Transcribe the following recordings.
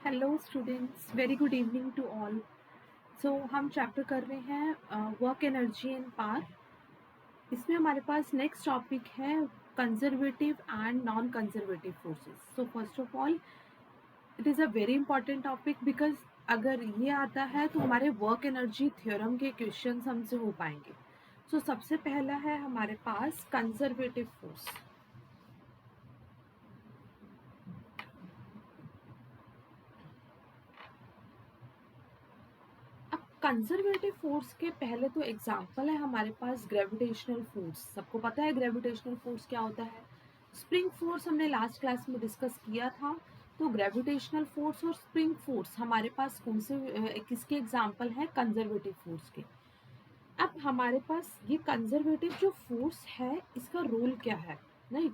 Hello students, very good evening to all. So हम chapter कर रहे हैं वर्क एनर्जी एंड पावर। इसमें हमारे पास नेक्स्ट टॉपिक है conservative and non conservative forces. So first of all it is a very important topic because अगर ये आता है तो हमारे वर्क एनर्जी थ्योरम के क्वेश्चन हमसे हो पाएंगे। सो सबसे पहला है हमारे पास कंजर्वेटिव फोर्स। अब कंजर्वेटिव फोर्स के पहले तो एग्जांपल है हमारे पास ग्रेविटेशनल फोर्स। सबको पता है ग्रेविटेशनल फोर्स क्या होता है। स्प्रिंग फोर्स हमने लास्ट क्लास में डिस्कस किया था। तो ग्रेविटेशनल फोर्स और स्प्रिंग फोर्स हमारे पास कौन से किसके एग्जांपल हैं? कंजर्वेटिव फोर्स के। अब हमारे पास ये कंजर्वेटिव जो फोर्स है इसका रोल क्या है, राइट?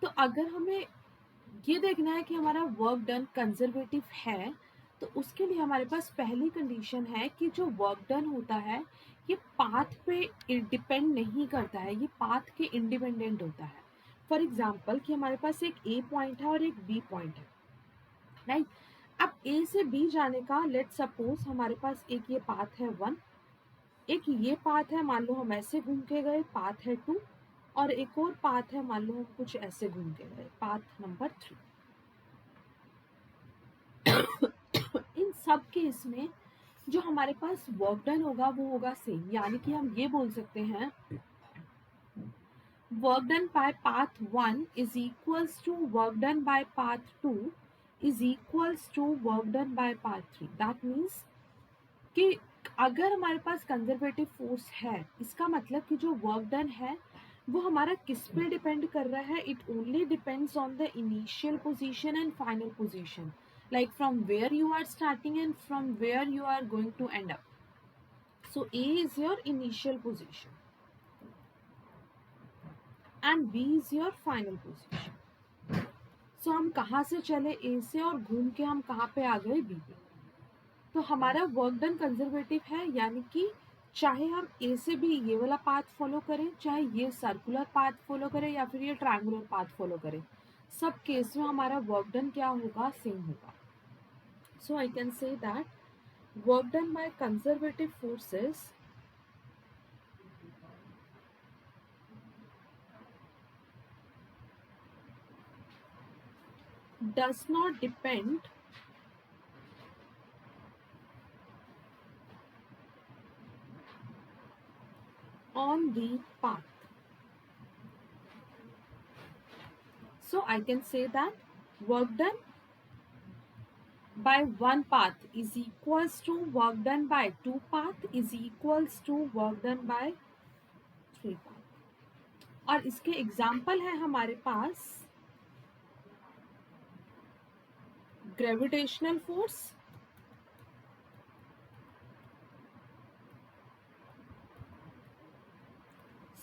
तो अगर हमें ये देखना है कि हमारा वर्क डन कंजर्वेटिव है तो उसके लिए हमारे पास पहली कंडीशन है कि जो वर्क डन होता है ये पाथ पे डिपेंड नहीं करता है, ये पाथ के इंडिपेंडेंट होता है। फॉर एग्जाम्पल कि हमारे पास एक ए पॉइंट है और एक बी पॉइंट है, राइट? अब ए से बी जाने का लेट सपोज हमारे पास एक ये पाथ है 1, एक ये पाथ है, मान लो हम ऐसे घूम के गए, पाथ है 2, और एक और पाथ है, मान लो हम कुछ ऐसे घूम के गए, पाथ नंबर 3। इन सब केस में जो हमारे पास वर्क डन होगा वो होगा सेम, यानी कि हम ये बोल सकते हैं work done by path 1 is equals to work done by path 2 is equals to work done by path 3। That means कि अगर हमारे पास कंजर्वेटिव फोर्स है इसका मतलब कि जो वर्क डन है वो हमारा किस पे डिपेंड कर रहा है? It only depends on the initial position and final position, like from where you are starting and from where you are going to end up. So A is your initial position and B is your final position. So हम कहाँ से चले A से और घूम के हम कहाँ पे आ गए B पे। तो हमारा वर्क डन कंजर्वेटिव है, यानी कि चाहे हम A से B ये वाला पाथ फॉलो करें, चाहे ये सर्कुलर पाथ फॉलो करें या फिर ये ट्रायंगुलर पाथ फॉलो करें, सब केस में हमारा वर्क डन क्या होगा? सेम होगा। So I can say that work done by conservative forces does not depend on the path. So I can say that work done by one path is equals to work done by two path is equals to work done by three path। और इसके example है हमारे पास gravitational force,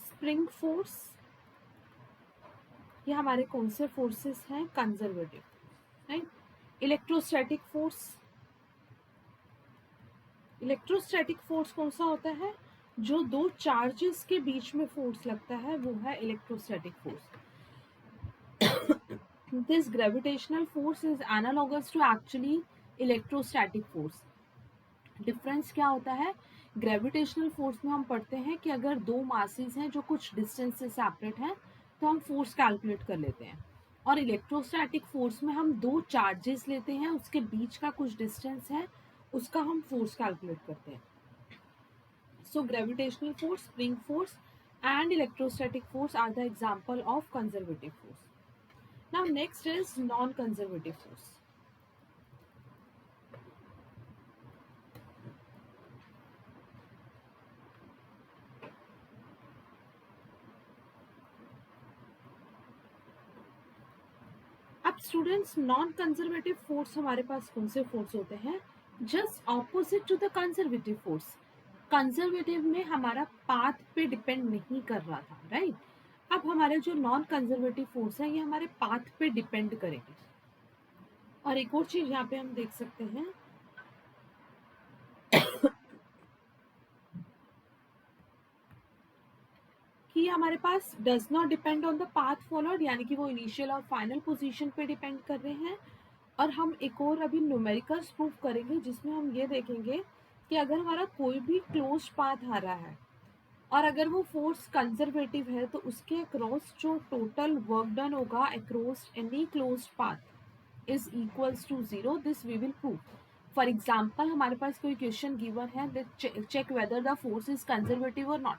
spring force, ये हमारे कौन से forces हैं? Conservative, right? Electrostatic force, electrostatic force कौन सा होता है? जो दो चार्जेस के बीच में फोर्स लगता है वो है electrostatic force. This gravitational force is analogous to actually electrostatic force. Difference क्या होता है? ग्रेविटेशनल फोर्स में हम पढ़ते हैं कि अगर दो मासेस हैं जो कुछ डिस्टेंस से सेपरेट हैं तो हम फोर्स कैलकुलेट कर लेते हैं, और इलेक्ट्रोस्टैटिक फोर्स में हम दो चार्जेस लेते हैं, उसके बीच का कुछ डिस्टेंस है, उसका हम फोर्स कैलकुलेट करते हैं। So gravitational force, spring force and electrostatic force are the example of conservative force. Now next is non-conservative force. अब स्टूडेंट्स नॉन कंजर्वेटिव फोर्स हमारे पास कौन से फोर्स होते हैं? Just opposite to the conservative force. Conservative में हमारा path पे डिपेंड नहीं कर रहा था, राइट? अब हमारे जो नॉन कंजर्वेटिव फोर्स है ये हमारे पाथ पे डिपेंड करेंगे। और एक और चीज यहाँ पे हम देख सकते हैं कि हमारे पास does not depend on the path followed, यानी कि वो इनिशियल और फाइनल पोजीशन पे डिपेंड कर रहे हैं, और हम एक और अभी न्यूमेरिकल्स प्रूव करेंगे जिसमें हम ये देखेंगे कि अगर हमारा कोई भी क्लोज्ड पाथ आ रहा है और अगर वो फोर्स कंजर्वेटिव है तो उसके अक्रॉस जो टोटल वर्क डन होगा across any closed path is equals to 0. This we will prove. For example हमारे पास कोई क्वेश्चन गिवन है, check whether the force is conservative और नॉट.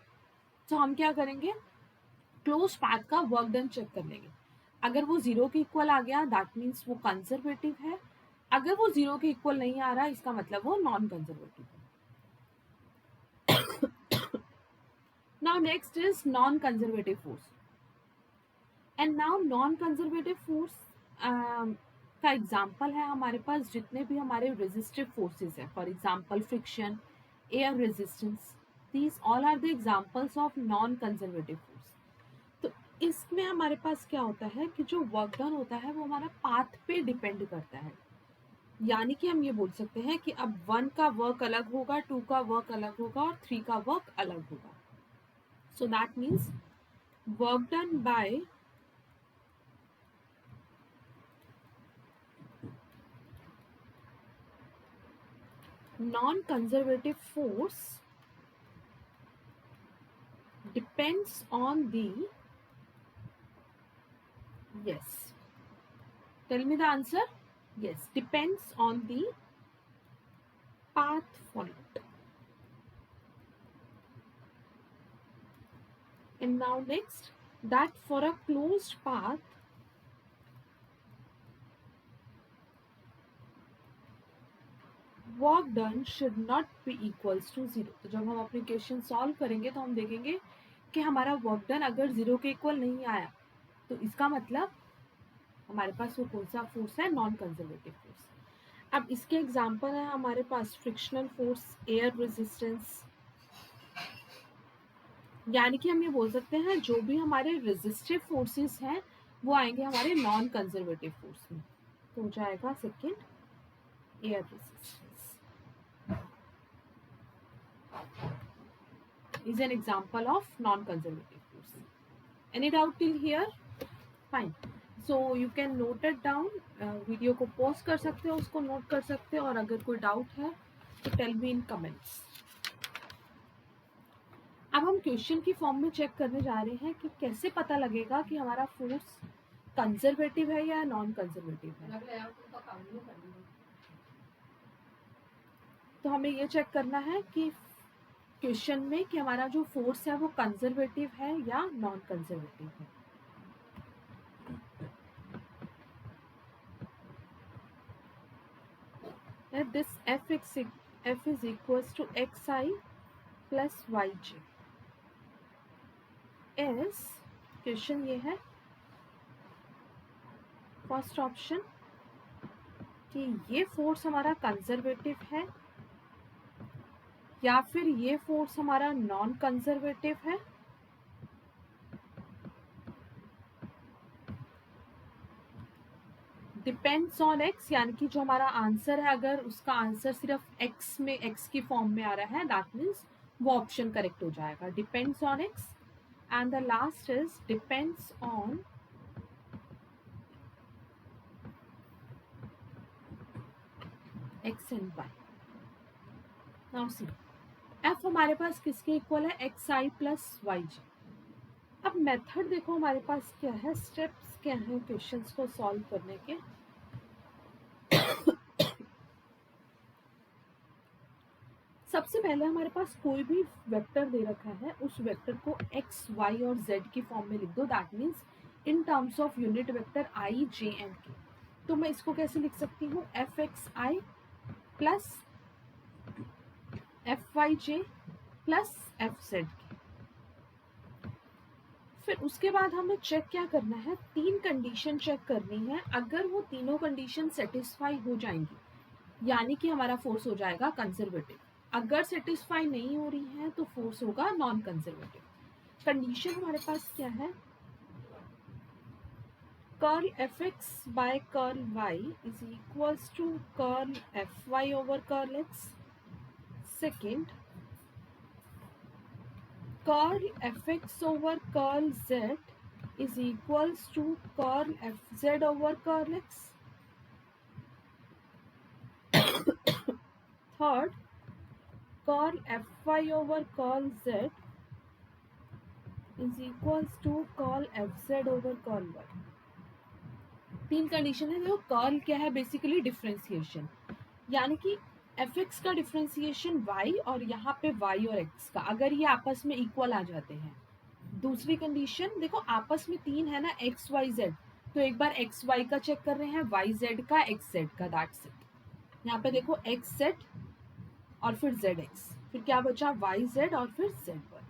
तो हम क्या करेंगे, क्लोज पाथ का वर्क डन चेक कर लेंगे. अगर वो 0 के इक्वल आ गया दैट मीन्स वो कंजर्वेटिव है. अगर वो 0 के इक्वल नहीं आ रहा इसका मतलब वो नॉन कंजर्वेटिव है. Now next is non conservative force. And now non conservative force का एग्जाम्पल है हमारे पास जितने भी हमारे रेजिस्टिव फोर्सेस है. For example friction, air resistance, these all are the examples of non conservative force. तो इसमें हमारे पास क्या होता है कि जो वर्क डन होता है वो हमारा पाथ पे डिपेंड करता है. यानी कि हम ये बोल सकते हैं कि अब 1 का वर्क अलग होगा, 2 का वर्क अलग होगा और 3 का वर्क अलग होगा. So that means work done bye non-conservative force depends on the, yes, tell me the answer. Yes, depends on the path followed. And now next, that for a closed path work done should not be equals to 0. तो जब हम अपनी question solve करेंगे तो हम देखेंगे कि हमारा वर्क डन अगर 0 के इक्वल नहीं आया तो इसका मतलब हमारे पास वो कौन सा फोर्स है, नॉन कंजर्वेटिव फोर्स. अब इसके एग्जाम्पल है हमारे पास फ्रिक्शनल फोर्स, एयर रेजिस्टेंस. यानी कि हम ये बोल सकते हैं जो भी हमारे रेजिस्टिव फोर्सेस हैं वो आएंगे हमारे नॉन कंजर्वेटिव फोर्स में. तो हो जाएगा second air resistance is an example of non-conservative force. Any doubt till here? Fine. So you can note it down. Video को पॉज कर सकते हो, उसको नोट कर सकते हो और अगर कोई डाउट है तो टेल मी इन कमेंट्स. अब हम क्वेश्चन की फॉर्म में चेक करने जा रहे हैं कि कैसे पता लगेगा कि हमारा फोर्स कंजर्वेटिव है या नॉन कंजर्वेटिव है. तो हमें ये चेक करना है कि क्वेश्चन में कि हमारा जो फोर्स है वो कंजर्वेटिव है या नॉन कंजर्वेटिव है. This f is equals to xi plus yj is, question ये है फर्स्ट ऑप्शन कि ये फोर्स हमारा कंजर्वेटिव है या फिर ये फोर्स हमारा नॉन कंजर्वेटिव है. डिपेंड्स ऑन एक्स, यानी कि जो हमारा आंसर है अगर उसका आंसर सिर्फ एक्स में, एक्स की फॉर्म में आ रहा है दैट मीन्स वो ऑप्शन करेक्ट हो जाएगा. Depends on x. And the last is depends on x and y. Now see, F हमारे पास किसके इक्वल है, x i plus y j. अब मेथड देखो हमारे पास क्या है, स्टेप्स क्या है क्वेश्चंस को सॉल्व करने के. सबसे पहले हमारे पास कोई भी वेक्टर दे रखा है उस वेक्टर को एक्स वाई और जेड की फॉर्म में लिख दो. That means in terms of unit vector I J and के. तो मैं इसको कैसे लिख सकती हूँ, F x i plus F Y J plus F Z के. फिर उसके बाद हमें चेक क्या करना है, 3 कंडीशन चेक करनी है. अगर वो तीनों कंडीशन सेटिस्फाई हो जाएंगी यानी कि हमारा फोर्स हो जाएगा कंजर्वेटिव. अगर सेटिस्फाई नहीं हो रही है तो फोर्स होगा नॉन कंजर्वेटिव. कंडीशन हमारे पास क्या है, curl F x by curl y is equals to curl F y over curl x. Second, curl F x over curl z is equals to curl fz over curl x. Third, curl F y over curl z is equals to curl F z over curl y. तीन condition है। देखो curl क्या है, basically differentiation, यानी कि F x का differentiation y और यहाँ पे वाई और एक्स का, अगर ये आपस में इक्वल आ जाते हैं। दूसरी कंडीशन देखो आपस में तीन है ना, एक्स वाई जेड, तो एक बार एक्स वाई का चेक कर रहे हैं, वाई जेड का, एक्स जेड का, दैट्स इट। यहाँ पे देखो एक्स जेड और फिर जेड एक्स, फिर क्या बचा, वाई जेड और फिर जेड वाई।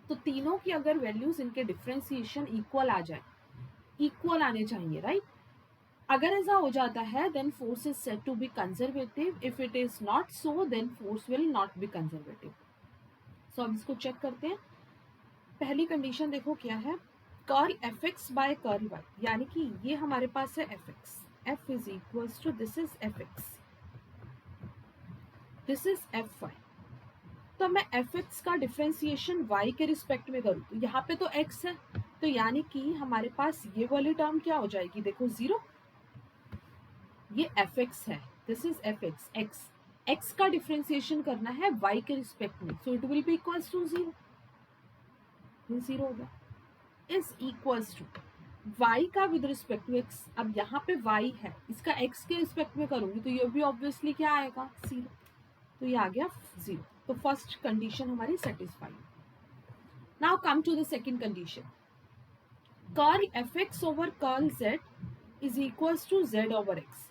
तो तीनों की अगर वैल्यूज इनके डिफ्रेंसिएशन इक्वल आ जाए, इक्वल आने चाहिए, राइट। अगर ऐसा हो जाता है then force is said to be conservative, if it is not so then force will not be conservative. So अब इसको चेक करते हैं। पहली कंडीशन देखो क्या है, curl F x by curl y, यानी कि ये हमारे पास है F x, F is equals to this is F x, this is F y. तो मैं एफ एक्स का डिफ्रेंसिएशन वाई के रिस्पेक्ट में करूँ तो यहाँ पे तो एक्स है, तो यानी कि हमारे पास ये वाली टर्म क्या हो जाएगी, देखो जीरो। ये एफ एक्स है, this is F x, x x का डिफ्रेंसिएशन करना है वाई के रिस्पेक्ट में, so it will be equals to zero, zero हो गया। इज इक्वल्स टू y का विद रिस्पेक्ट टू x, अब यहाँ पे y है, इसका x के रिस्पेक्ट में करूंगी तो ये भी ऑब्वियसली क्या आएगा, जीरो, तो ये आ गया जीरो। तो फर्स्ट कंडीशन हमारी satisfy. Now come to the second condition, curl F x over curl z is equals to z over x।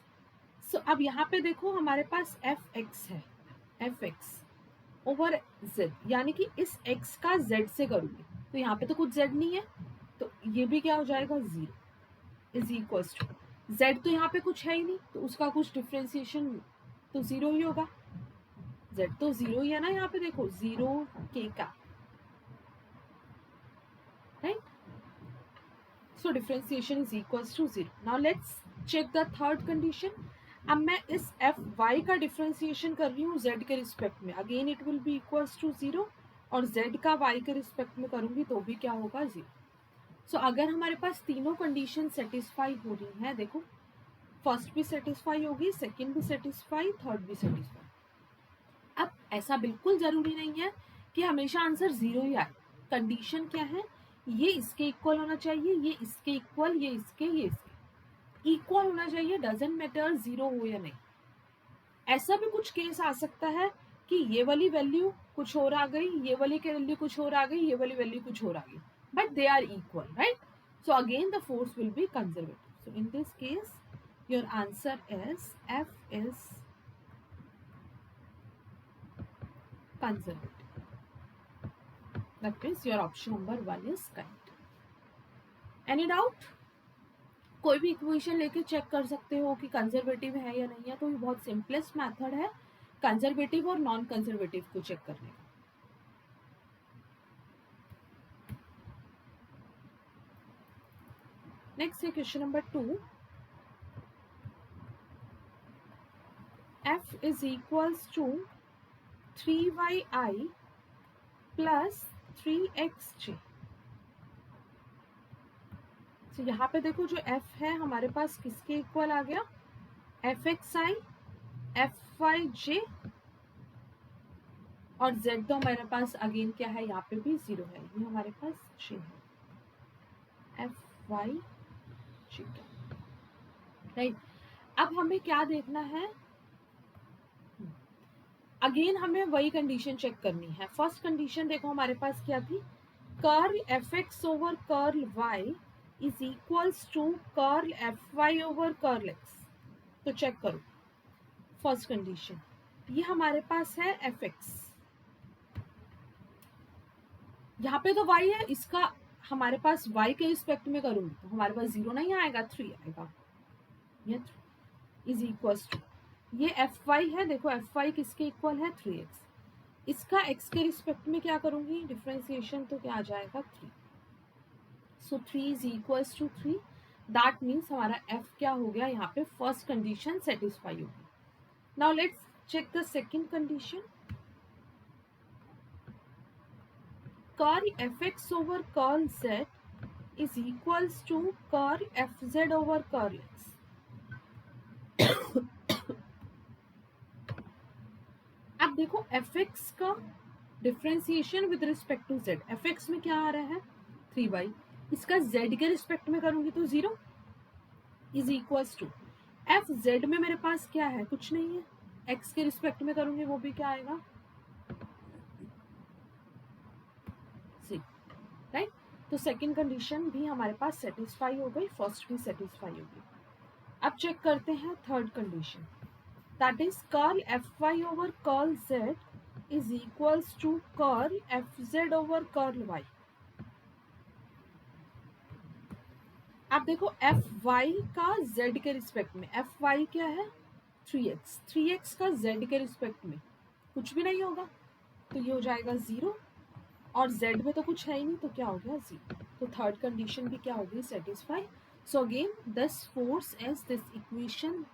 So अब यहाँ पे देखो हमारे पास एफ एक्स है, एफ एक्स ओवर z, यानी कि इस x का z से करूंगी, तो यहाँ पे तो कुछ z नहीं है, तो ये भी क्या हो जाएगा, zero, is equals to z, तो यहाँ पे कुछ है ही नहीं, तो उसका कुछ डिफ्रेंसिएशन तो जीरो ही होगा, z तो जीरो ही है ना, यहाँ पे देखो जीरो के का, right. So differentiation is equals to zero. Now let's check the third condition. अब मैं इस एफ वाई का डिफ्रेंसिएशन कर रही हूँ z के रिस्पेक्ट में, again it will be equals to zero, और z का y के रिस्पेक्ट में करूंगी तो भी क्या होगा, जीरो। सो अगर हमारे पास तीनों कंडीशन सेटिस्फाई हो रही हैं, देखो फर्स्ट भी सेटिस्फाई होगी, सेकंड भी सेटिस्फाई, थर्ड भी सेटिस्फाई। अब ऐसा बिल्कुल जरूरी नहीं है कि हमेशा आंसर जीरो ही आए। कंडीशन क्या है, ये इसके इक्वल होना चाहिए, ये इसके इक्वल, ये इसके इक्वल होना चाहिए, डजेंट मैटर जीरो हो या नहीं। ऐसा भी कुछ केस आ सकता है कि ये वाली वैल्यू कुछ और आ गई, ये वाली की वैल्यू कुछ और आ गई, ये वाली वैल्यू कुछ और आ गई, but they are equal, right. So again the force will be conservative. So in this case your answer is f is conservative, that means your option number 1 is correct. Any doubt? कोई भी equation लेके check कर सकते हो कि conservative है या नहीं है, तो ये बहुत सिंपलेस्ट मेथड है कंजर्वेटिव और नॉन कंजर्वेटिव को चेक करने का। नेक्स्ट है question number 2, f is equals to 3yi plus 3xj। तो यहाँ पे देखो जो f है हमारे पास किसके इक्वल आ गया, एफ एक्स आई, एफ वाई जे, और z तो हमारे पास अगेन क्या है, यहाँ पे भी जीरो है, ये हमारे पास j है, एफ वाई जे, राइट। अब हमें क्या देखना है, अगेन हमें वही कंडीशन चेक करनी है। फर्स्ट कंडीशन देखो हमारे पास क्या थी, curl F x over curl y is equals to curl F y over curl x. तो चेक करो फर्स्ट कंडीशन, ये हमारे पास है एफ एक्स, यहाँ पे तो y है, इसका हमारे पास y के रिस्पेक्ट में करूंगी तो हमारे पास जीरो नहीं आएगा, 3 आएगा, ये इज इक्वल्स टू, ये एफ वाई है, देखो एफ वाई किसके इक्वल है, 3x, इसका x के रिस्पेक्ट में क्या करूंगी डिफ्रेंसिएशन, तो क्या आ जाएगा 3, so 3 is equals to 3, that means हमारा f क्या हो गया, यहाँ पे फर्स्ट कंडीशन सेटिस्फाई होगी। Now let's check the second condition, curl F x over curl z is equals to curl fz over curl x। देखो एफ एक्स का differentiation with respect to z, f x में क्या आ रहा है 3y, इसका Z के respect में करूंगी तो 0 is equals to f z में मेरे पास क्या है, कुछ नहीं है, एक्स के रिस्पेक्ट में करूंगी वो भी क्या आएगा सी, राइट। तो सेकंड कंडीशन भी हमारे पास सेटिस्फाई हो गई, फर्स्ट भी सेटिस्फाई हो गई। अब चेक करते हैं third condition, that is curl F y over curl z is equals to curl F z over curl y. अब देखो एफ वाई का जेड के रिस्पेक्ट में, एफ वाई क्या है 3x, 3x का जेड के रिस्पेक्ट में कुछ भी नहीं होगा तो ये हो जाएगा 0, और z में तो कुछ है ही नहीं तो क्या हो गया 0। तो थर्ड कंडीशन भी क्या हो गई satisfy. So again this force as this equation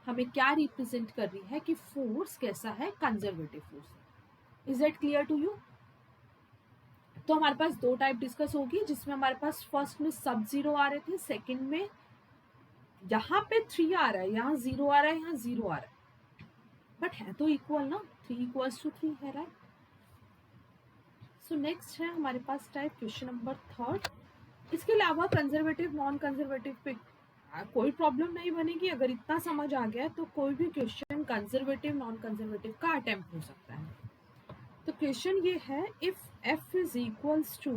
हमें क्या रिप्रेजेंट कर रही है कि फोर्स कैसा है, conservative force. Is that clear to you? तो हमारे पास दो टाइप डिस्कस होगी, जिसमें हमारे पास फर्स्ट में सब जीरो आ रहे थे, सेकंड में यहाँ पे 3 आ रहा है, यहाँ 0 आ रहा है, यहाँ 0 आ रहा है, बट है तो इक्वल ना, 3 इक्वल्स टू 3 है, राइट। सो नेक्स्ट है हमारे पास टाइप क्वेश्चन नंबर थर्ड। इसके अलावा कंजर्वेटिव नॉन कंजर्वेटिव पे कोई प्रॉब्लम नहीं बनेगी, अगर इतना समझ आ गया तो कोई भी क्वेश्चन कंजर्वेटिव नॉन कंजर्वेटिव का अटेम्प्ट हो सकता है। तो क्वेश्चन ये है, if f is equals to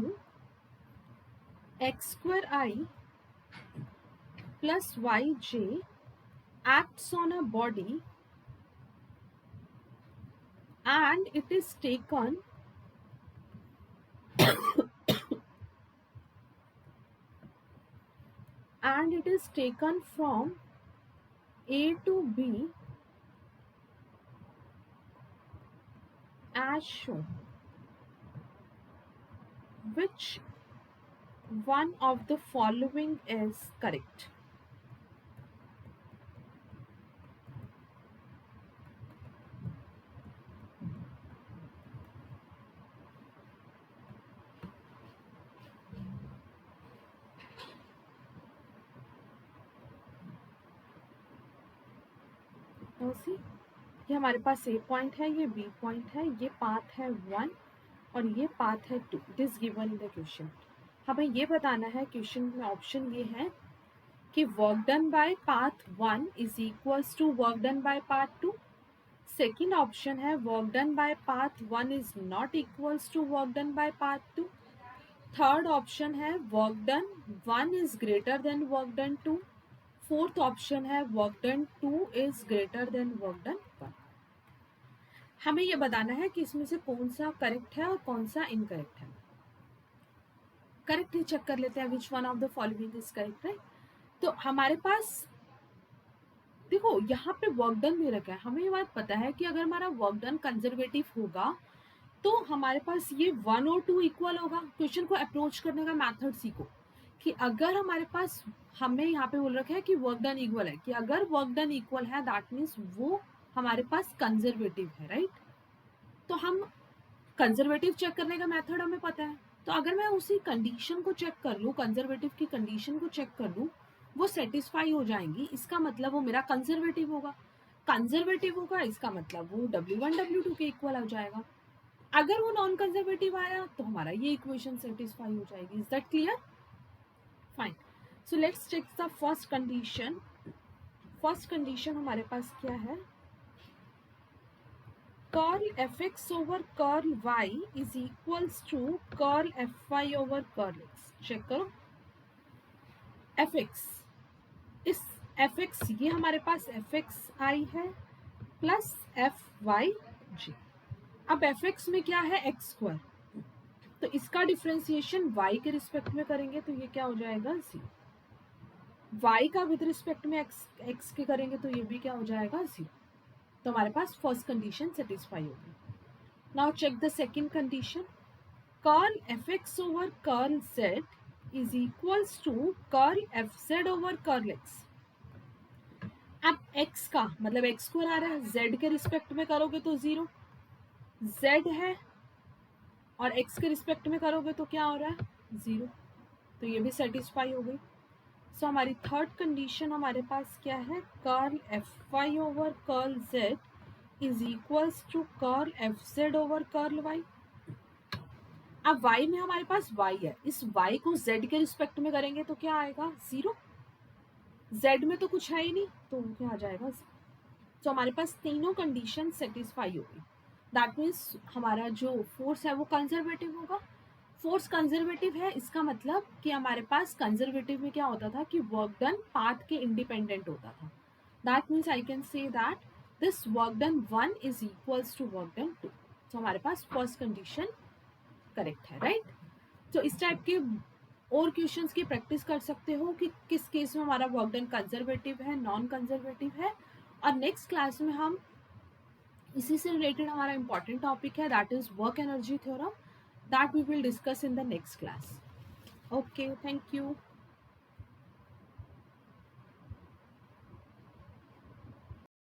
x square i plus y j acts on a body and it is taken from A to B as shown, which one of the following is correct? सी, ये हमारे पास ए point है, ये B point है, ये path है 1 और ये path है 2, it is given in the question. हमें ये बताना है, क्वेश्चन में ऑप्शन ये है कि work done by path 1 is equals to work done by path 2। Second option है work done by path 1 is not equals to work done by path 2। Third option है work done 1 is greater than work done 2। Fourth option है work done 2 is greater than work done 1। हमें यह बताना है कि इसमें से कौन सा करेक्ट है और कौन सा इनकरेक्ट है। करेक्ट ही चेक कर लेते हैं, which one of the following is correct, right. तो हमारे पास देखो यहाँ पे वर्क डन दे रखा है, हमें ये बात पता है कि अगर हमारा वर्क डन कंजर्वेटिव होगा तो हमारे पास ये 1 और 2 इक्वल होगा। क्वेश्चन को अप्रोच करने का मेथड सीखो कि अगर हमारे पास, हमें यहाँ पे बोल रखा है कि वर्क डन इक्वल है, कि अगर वर्क डन इक्वल है दैट मीन्स वो हमारे पास कंजर्वेटिव है, राइट। तो हम कंजर्वेटिव चेक करने का मेथड हमें पता है, तो अगर मैं उसी कंडीशन को चेक कर लूँ, कंजर्वेटिव की कंडीशन को चेक कर लूँ, वो सेटिस्फाई हो जाएंगी, इसका मतलब वो मेरा कंजर्वेटिव होगा। कंजर्वेटिव होगा इसका मतलब वो W1 W2 के इक्वल हो जाएगा। अगर वो नॉन कंजर्वेटिव आया तो हमारा ये इक्वेशन सेटिस्फाई हो जाएगी। Is that clear? Fine. So let's check the first condition. First condition हमारे पास क्या है, curl F x over curl y is equals to curl F y over curl x. Check करो, एफ एक्स, इस f x ये हमारे पास f x आई है प्लस एफ वाई जी। अब एफ एक्स में क्या है एक्स स्क्वायर, तो इसका डिफ्रेंसिएशन y के रिस्पेक्ट में करेंगे तो ये क्या हो जाएगा 0। y का विद रिस्पेक्ट में x के करेंगे तो ये भी क्या हो जाएगा 0। तो हमारे पास फर्स्ट कंडीशन सेटिस्फाई होगी। Now check the second condition, curl F x over curl z is equals to curl F z over curl x। अब x का मतलब x स्क्वायर आ रहा है, z के रिस्पेक्ट में करोगे तो 0, z है और x के रिस्पेक्ट में करोगे तो क्या हो रहा है 0, तो ये भी सेटिस्फाई हो गई। सो हमारी थर्ड कंडीशन हमारे पास क्या है, curl F y over curl z is equals to curl F z over curl y. अब y में हमारे पास y है, इस y को z के रिस्पेक्ट में करेंगे तो क्या आएगा, 0। z में तो कुछ है ही नहीं, तो क्या आ जाएगा। तो हमारे पास तीनों कंडीशन सेटिस्फाई होगी। दैट मीन्स हमारा जो फोर्स है वो कंजर्वेटिव होगा। फोर्स कंजर्वेटिव है, इसका मतलब कि हमारे पास कंजर्वेटिव में क्या होता था कि वर्क डन पाथ के इंडिपेंडेंट होता था। That means I can say that this work done 1 is equals to work done 2। तो हमारे पास फर्स्ट कंडीशन करेक्ट है, राइट। तो इस टाइप के और क्वेश्चंस की प्रैक्टिस कर सकते हो कि किस केस में हमारा वर्क डन कंजर्वेटिव है, नॉन कंजर्वेटिव है। और नेक्स्ट क्लास में हम इसी से रिलेटेड हमारा इंपॉर्टेंट टॉपिक है, that is work energy theorem, that we will discuss in the next class. Okay, thank you.